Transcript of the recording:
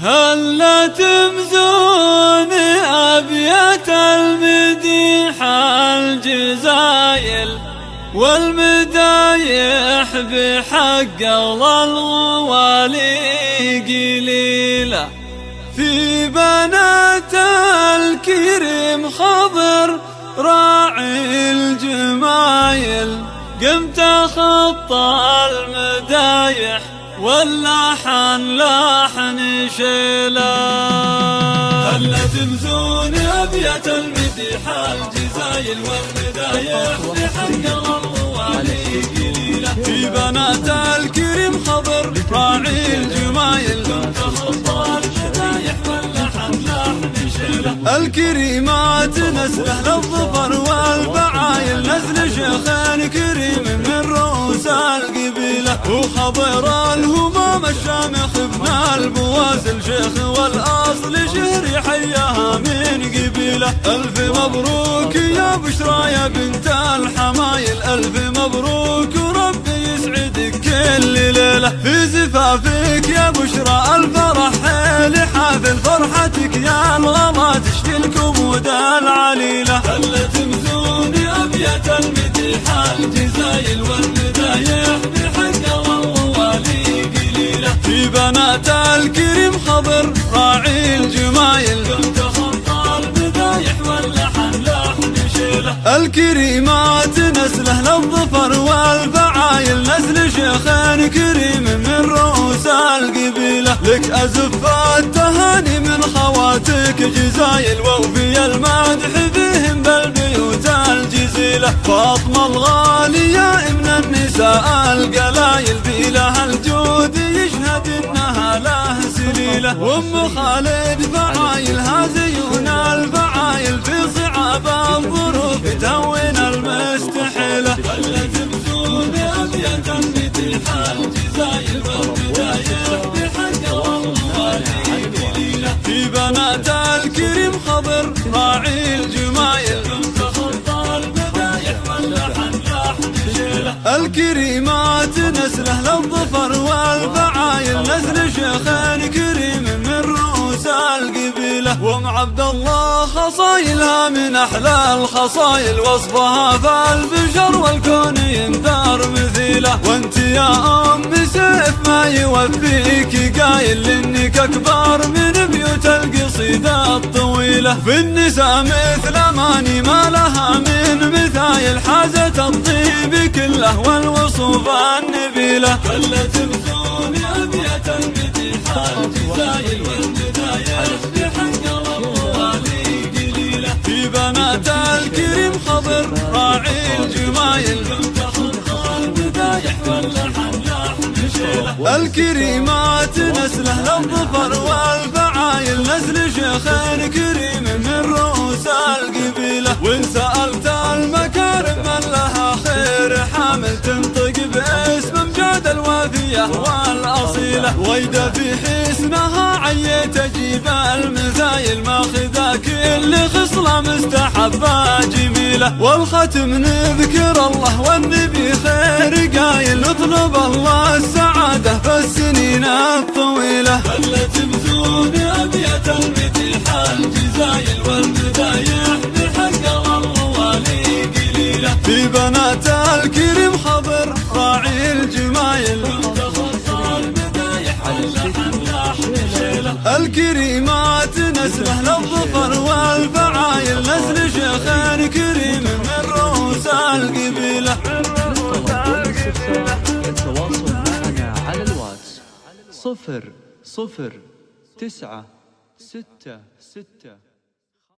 هلا تمزون أبيات المديح الجزايل والمدايح بحق الله الغوالي قليلة. في بنات الكريم خضر راعي الجمايل قمت خطى المدايح واللحن لحن شيله. هلا تمزون أبيات المديح الجزايل والمدايح بحق الغوالي قليلة. في بنات الكريم خضر راعي الجمايل قمت خطى المدايح واللحن لحن شيله. الكريمات نسله للظفر والبعايل نزل شيخين كريم من رؤوس القبيلة. وخضر الهمام الشامخ ابن البواسل شيخ والأصل شهري حياها من قبيلة. ألف مبروك يا بشرى يا بنت الحمايل، ألف مبروك وربي يسعدك كل ليلة. في زفافك يا بشرى الفرح حيل حافل فرحتك يا الغلا تشفي الكبود العليلة. هلا تمزون أبيات المديح الجزايل والمدايح بحق الغوالي قليلة. في بنات الكريم خضر راعي الجمايل قمت خطى المدايح واللحن لحن شيله. الكريمات نسله للظفر والبعايل نسل شيخين كريم من رؤوس القبيلة. لك أزف التهاني من خواتك جزايل ووفي المدح فيهم بالبيوت الجزيلة. فاطمة الغالية من النساء القلايل في لها الجود يشهد انها له سليلة. وام خالد فعايلها زيون الفعايل في صعاب الظروف تهون المستحيلة. هلا تمزون أبيات المديح الجزايل والمدايح بحق الغوالي قليلة. في بنات الكريم خضر راعي الجمايل قمت خطى المدايح واللحن لحن شيله. الكريمات نسله للظفر والفعايل نسل شيخين كريم من رؤوس القبيلة. وام عبد الله خصايلها من أحلى الخصايل وصفها فالبشر والكون يندار مثيله. وانت يا أم سيف ما يوفيك قايل لانك أكبر من بيوت القصيدة الطويلة. في النساء مثل أماني ما لها من مثايل حازت الطيب كله والوصوف النبيلة. هلا تمزون أبيات المديح الجزايل والمدايح بحق الغوالي قليلة. في بنات الكريم خضر راعي الجمايل قمت خطى المدايح واللحن لحن شيله. الكريمات نسله للظفر والفعايل نسل شيخين كريم من رؤوس القبيلة. وإن سألت المكارم من لها خير حامل تنطق باسم امجاد الوافية والأصيلة. ويدا في حسنها عيت أجيب المثايل ماخذا كل خصلة مستحبة جميلة. والختم نذكر الله والنبي خير قايل نطلب الله السعادة في السنين الطويلة. هلا تمزون أبيات المديح الجزايل والمدايح بحق الغوالي قليلة. في بنات الكريم خضر راعي الجمايل قمت خطى المدايح واللحن لحن شيله. الكريمات نسله للظفر والفعايل نسل شيخين كريم من رؤوس القبيلة. التواصل معنا على الواتس 009 6 6